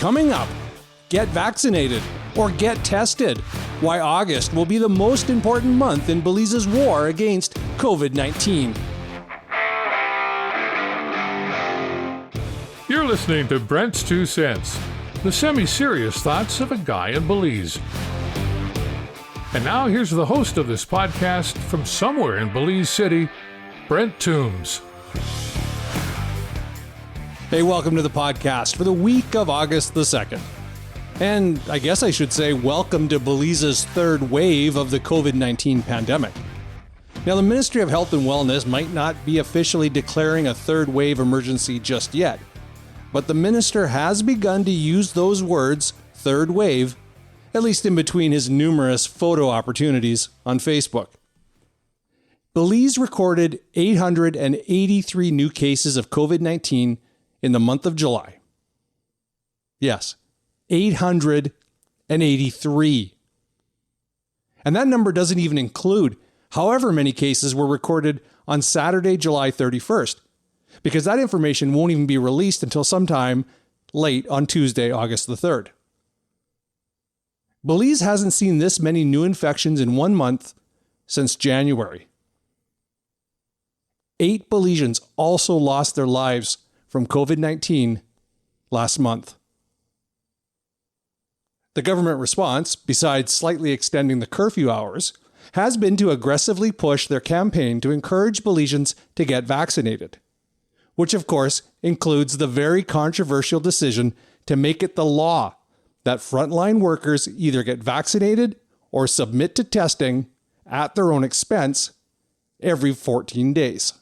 Coming up, get vaccinated or get tested. Why August will be the most important month in Belize's war against COVID-19. You're listening to Brent's 2 Cents, the semi-serious thoughts of a guy in Belize. And now here's the host of this podcast from somewhere in Belize City, Brent Toombs. Hey, welcome to the podcast for the week of August the 2nd. And I guess I should say welcome to Belize's third wave of the COVID-19 pandemic. Now, the Ministry of Health and Wellness might not be officially declaring a third wave emergency just yet, but the minister has begun to use those words, third wave, at least in between his numerous photo opportunities on Facebook. Belize recorded 883 new cases of COVID-19 in the month of July. Yes, 883. And that number doesn't even include however many cases were recorded on Saturday, July 31st, because that information won't even be released until sometime late on Tuesday, August the 3rd. Belize hasn't seen this many new infections in 1 month since January. 8 Belizeans also lost their lives from COVID-19 last month. The government response, besides slightly extending the curfew hours, has been to aggressively push their campaign to encourage Belizeans to get vaccinated, which of course includes the very controversial decision to make it the law that frontline workers either get vaccinated or submit to testing at their own expense every 14 days.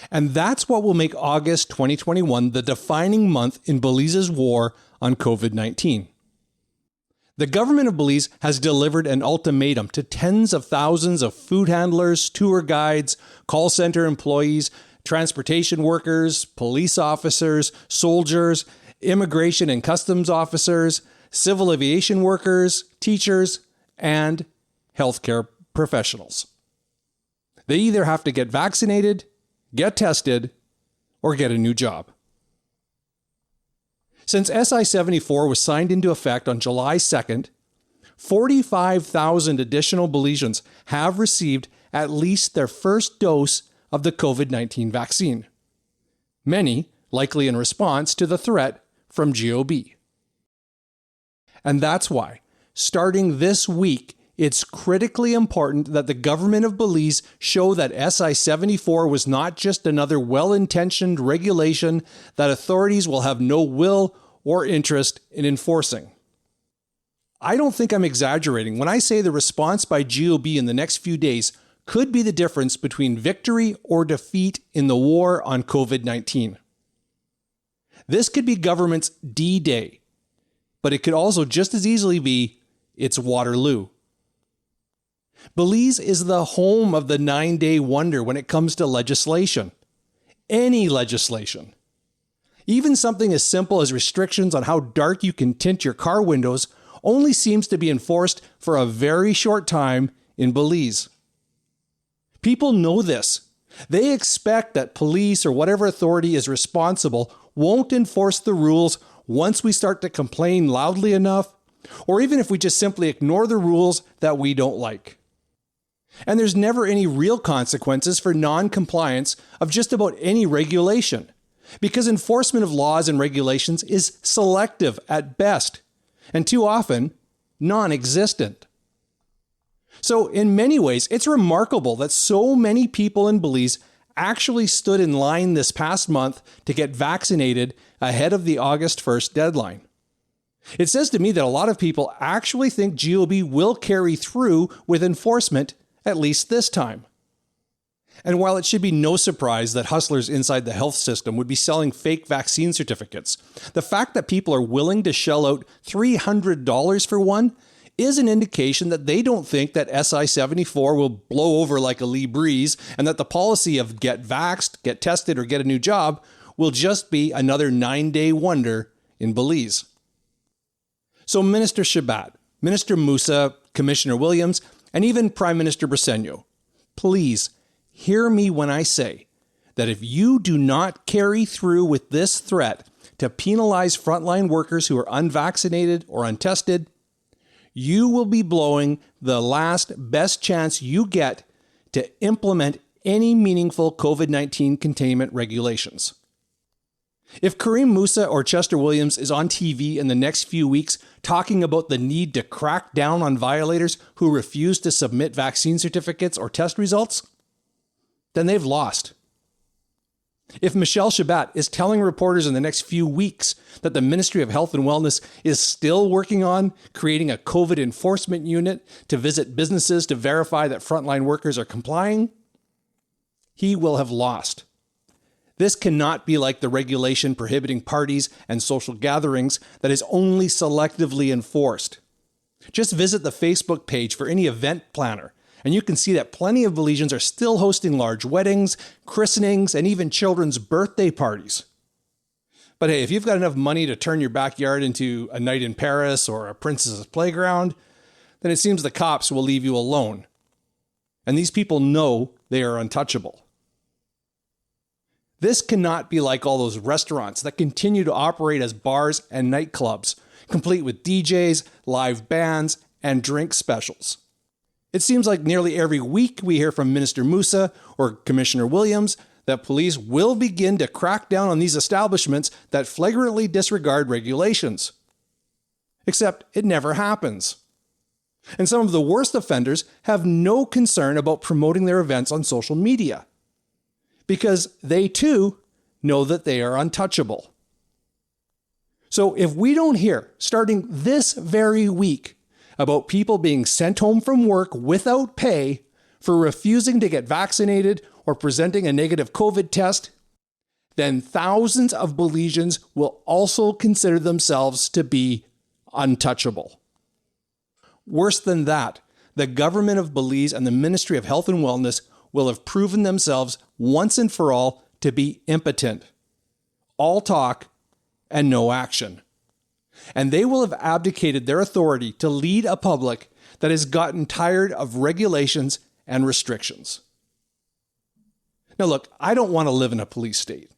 And that's what will make August 2021 the defining month in Belize's war on COVID-19. The government of Belize has delivered an ultimatum to tens of thousands of food handlers, tour guides, call center employees, transportation workers, police officers, soldiers, immigration and customs officers, civil aviation workers, teachers, and healthcare professionals. They either have to get vaccinated, get tested, or get a new job. Since SI-74 was signed into effect on July 2nd, 45,000 additional Belizeans have received at least their first dose of the COVID-19 vaccine. Many likely in response to the threat from GOB. And that's why, starting this week, it's critically important that the government of Belize show that SI-74 was not just another well-intentioned regulation that authorities will have no will or interest in enforcing. I don't think I'm exaggerating when I say the response by GOB in the next few days could be the difference between victory or defeat in the war on COVID-19. This could be government's D-Day, but it could also just as easily be its Waterloo. Belize is the home of the 9-day wonder when it comes to legislation. Any legislation. Even something as simple as restrictions on how dark you can tint your car windows only seems to be enforced for a very short time in Belize. People know this. They expect that police or whatever authority is responsible won't enforce the rules once we start to complain loudly enough, or even if we just simply ignore the rules that we don't like. And there's never any real consequences for non-compliance of just about any regulation, because enforcement of laws and regulations is selective at best, and too often, non-existent. So in many ways, it's remarkable that so many people in Belize actually stood in line this past month to get vaccinated ahead of the August 1st deadline. It says to me that a lot of people actually think GOB will carry through with enforcement, at least this time. And while it should be no surprise that hustlers inside the health system would be selling fake vaccine certificates, the fact that people are willing to shell out $300 for one is an indication that they don't think that SI-74 will blow over like a lee breeze, and that the policy of get vaxxed, get tested, or get a new job will just be another 9-day wonder in Belize. So Minister Shabat, Minister Musa, Commissioner Williams, and even Prime Minister Briceño, please hear me when I say that if you do not carry through with this threat to penalize frontline workers who are unvaccinated or untested, you will be blowing the last best chance you get to implement any meaningful COVID-19 containment regulations. If Kareem Musa or Chester Williams is on TV in the next few weeks talking about the need to crack down on violators who refuse to submit vaccine certificates or test results, then they've lost. If Michelle Shabat is telling reporters in the next few weeks that the Ministry of Health and Wellness is still working on creating a COVID enforcement unit to visit businesses to verify that frontline workers are complying, he will have lost. This cannot be like the regulation prohibiting parties and social gatherings that is only selectively enforced. Just visit the Facebook page for any event planner, and you can see that plenty of Belizeans are still hosting large weddings, christenings, and even children's birthday parties. But hey, if you've got enough money to turn your backyard into a night in Paris or a princess's playground, then it seems the cops will leave you alone. And these people know they are untouchable. This cannot be like all those restaurants that continue to operate as bars and nightclubs, complete with DJs, live bands, and drink specials. It seems like nearly every week we hear from Minister Musa or Commissioner Williams that police will begin to crack down on these establishments that flagrantly disregard regulations. Except it never happens. And some of the worst offenders have no concern about promoting their events on social media, because they too know that they are untouchable. So if we don't hear, starting this very week, about people being sent home from work without pay for refusing to get vaccinated or presenting a negative COVID test, then thousands of Belizeans will also consider themselves to be untouchable. Worse than that, the government of Belize and the Ministry of Health and Wellness will have proven themselves once and for all to be impotent. All talk and no action. And they will have abdicated their authority to lead a public that has gotten tired of regulations and restrictions. Now look, I don't want to live in a police state,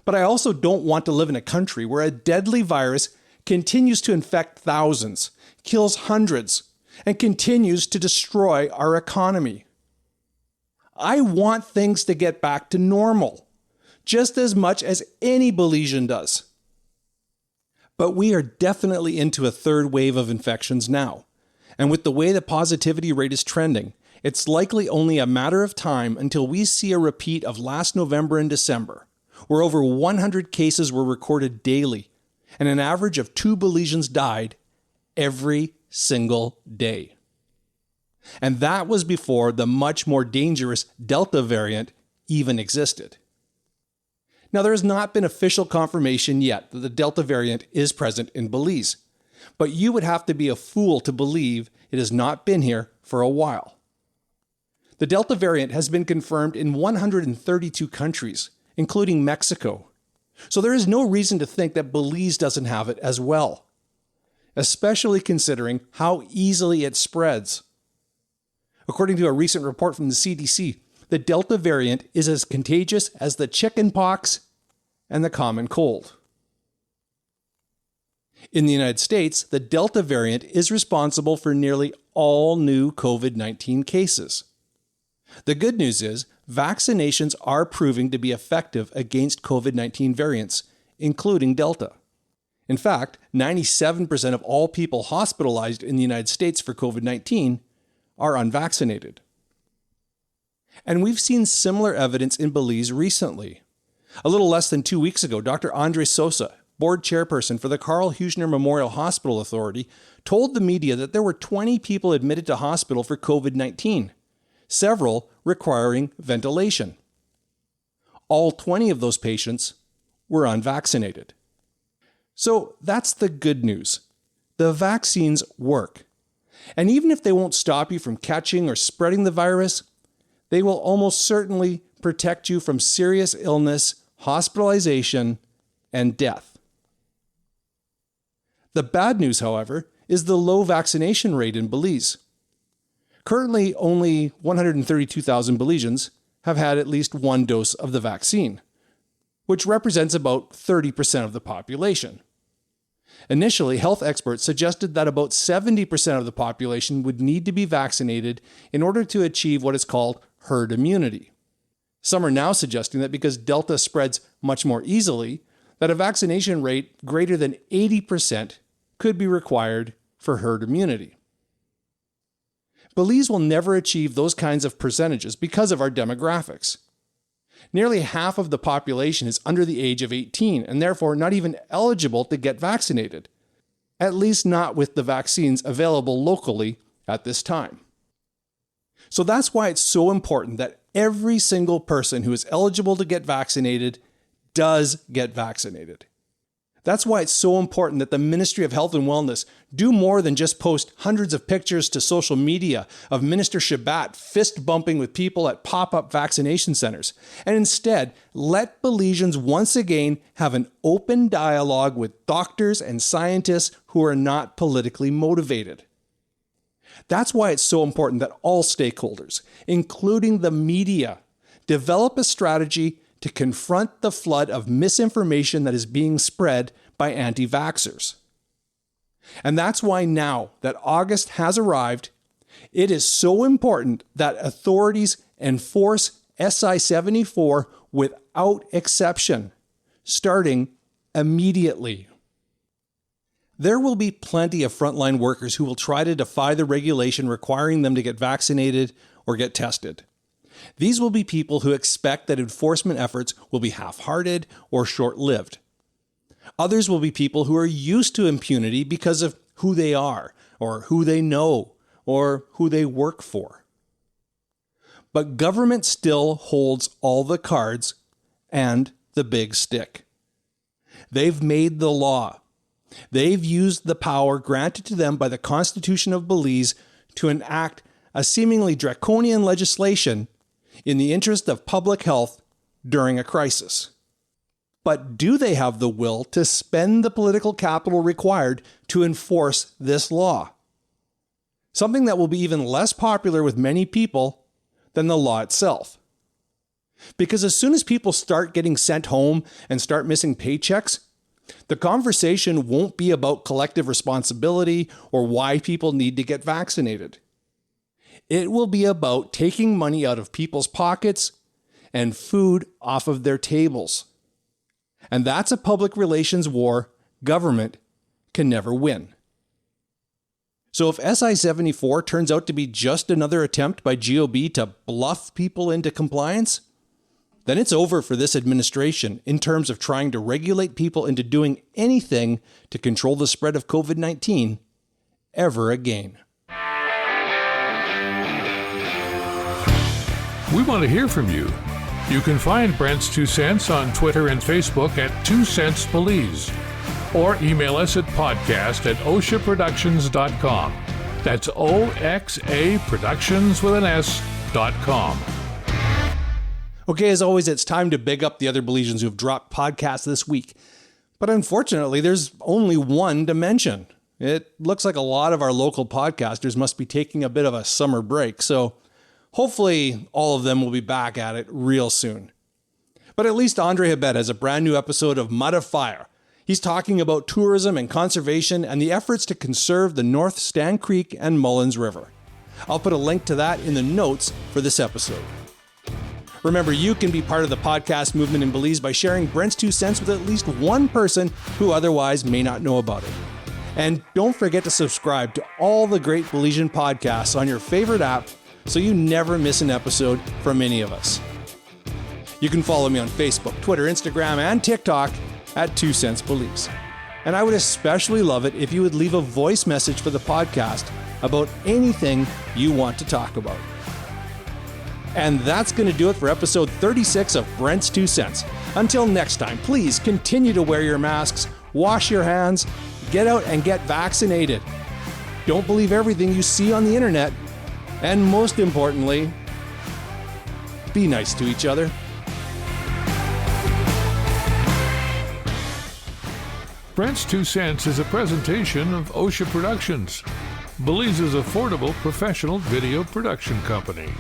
but I also don't want to live in a country where a deadly virus continues to infect thousands, kills hundreds, and continues to destroy our economy. I want things to get back to normal, just as much as any Belizean does. But we are definitely into a third wave of infections now. And with the way the positivity rate is trending, it's likely only a matter of time until we see a repeat of last November and December, where over 100 cases were recorded daily, and an average of 2 Belizeans died every single day. And that was before the much more dangerous Delta variant even existed. Now, there has not been official confirmation yet that the Delta variant is present in Belize, but you would have to be a fool to believe it has not been here for a while. The Delta variant has been confirmed in 132 countries, including Mexico, so there is no reason to think that Belize doesn't have it as well, especially considering how easily it spreads. According to a recent report from the CDC, the Delta variant is as contagious as the chicken pox and the common cold. In the United States, the Delta variant is responsible for nearly all new COVID-19 cases. The good news is, vaccinations are proving to be effective against COVID-19 variants, including Delta. In fact, 97% of all people hospitalized in the United States for COVID-19 are unvaccinated. And we've seen similar evidence in Belize recently. A little less than 2 weeks ago, Dr. Andre Sosa, board chairperson for the Carl Hughesner Memorial Hospital Authority, told the media that there were 20 people admitted to hospital for COVID-19, several requiring ventilation. All 20 of those patients were unvaccinated. So that's the good news. The vaccines work. And even if they won't stop you from catching or spreading the virus, they will almost certainly protect you from serious illness, hospitalization, and death. The bad news, however, is the low vaccination rate in Belize. Currently, only 132,000 Belizeans have had at least one dose of the vaccine, which represents about 30% of the population. Initially, health experts suggested that about 70% of the population would need to be vaccinated in order to achieve what is called herd immunity. Some are now suggesting that because Delta spreads much more easily, that a vaccination rate greater than 80% could be required for herd immunity. Belize will never achieve those kinds of percentages because of our demographics. Nearly half of the population is under the age of 18 and therefore not even eligible to get vaccinated, at least not with the vaccines available locally at this time. So that's why it's so important that every single person who is eligible to get vaccinated does get vaccinated. That's why it's so important that the Ministry of Health and Wellness do more than just post hundreds of pictures to social media of Minister Shabat fist bumping with people at pop-up vaccination centers, and instead let Belizeans once again have an open dialogue with doctors and scientists who are not politically motivated. That's why it's so important that all stakeholders, including the media, develop a strategy to confront the flood of misinformation that is being spread by anti-vaxxers. And that's why now that August has arrived, it is so important that authorities enforce SI 74 without exception, starting immediately. There will be plenty of frontline workers who will try to defy the regulation requiring them to get vaccinated or get tested. These will be people who expect that enforcement efforts will be half-hearted or short-lived. Others will be people who are used to impunity because of who they are, or who they know, or who they work for. But government still holds all the cards and the big stick. They've made the law. They've used the power granted to them by the Constitution of Belize to enact a seemingly draconian legislation in the interest of public health during a crisis. But do they have the will to spend the political capital required to enforce this law? Something that will be even less popular with many people than the law itself. Because as soon as people start getting sent home and start missing paychecks, the conversation won't be about collective responsibility or why people need to get vaccinated. It will be about taking money out of people's pockets and food off of their tables. And that's a public relations war government can never win. So if SI 74 turns out to be just another attempt by GOB to bluff people into compliance, then it's over for this administration in terms of trying to regulate people into doing anything to control the spread of COVID-19 ever again. We want to hear from you. You can find Brent's 2 Cents on Twitter and Facebook at 2 Cents Belize, or email us at podcast@oshaproductions.com. That's OXAProductions.com. Okay, as always, it's time to big up the other Belizeans who have dropped podcasts this week. But unfortunately, there's only one to mention. It looks like a lot of our local podcasters must be taking a bit of a summer break, so hopefully all of them will be back at it real soon. But at least Andre Habet has a brand new episode of Mud of Fire. He's talking about tourism and conservation and the efforts to conserve the North Stan Creek and Mullins River. I'll put a link to that in the notes for this episode. Remember, you can be part of the podcast movement in Belize by sharing Brent's 2 Cents with at least one person who otherwise may not know about it. And don't forget to subscribe to all the great Belizean podcasts on your favorite app so you never miss an episode from any of us. You can follow me on Facebook, Twitter, Instagram, and TikTok at 2 Cents Belize. And I would especially love it if you would leave a voice message for the podcast about anything you want to talk about. And that's going to do it for episode 36 of Brent's 2 Cents. Until next time, please continue to wear your masks, wash your hands, get out and get vaccinated. Don't believe everything you see on the internet. And most importantly, be nice to each other. Brent's 2 Cents is a presentation of OSHA Productions, Belize's affordable professional video production company.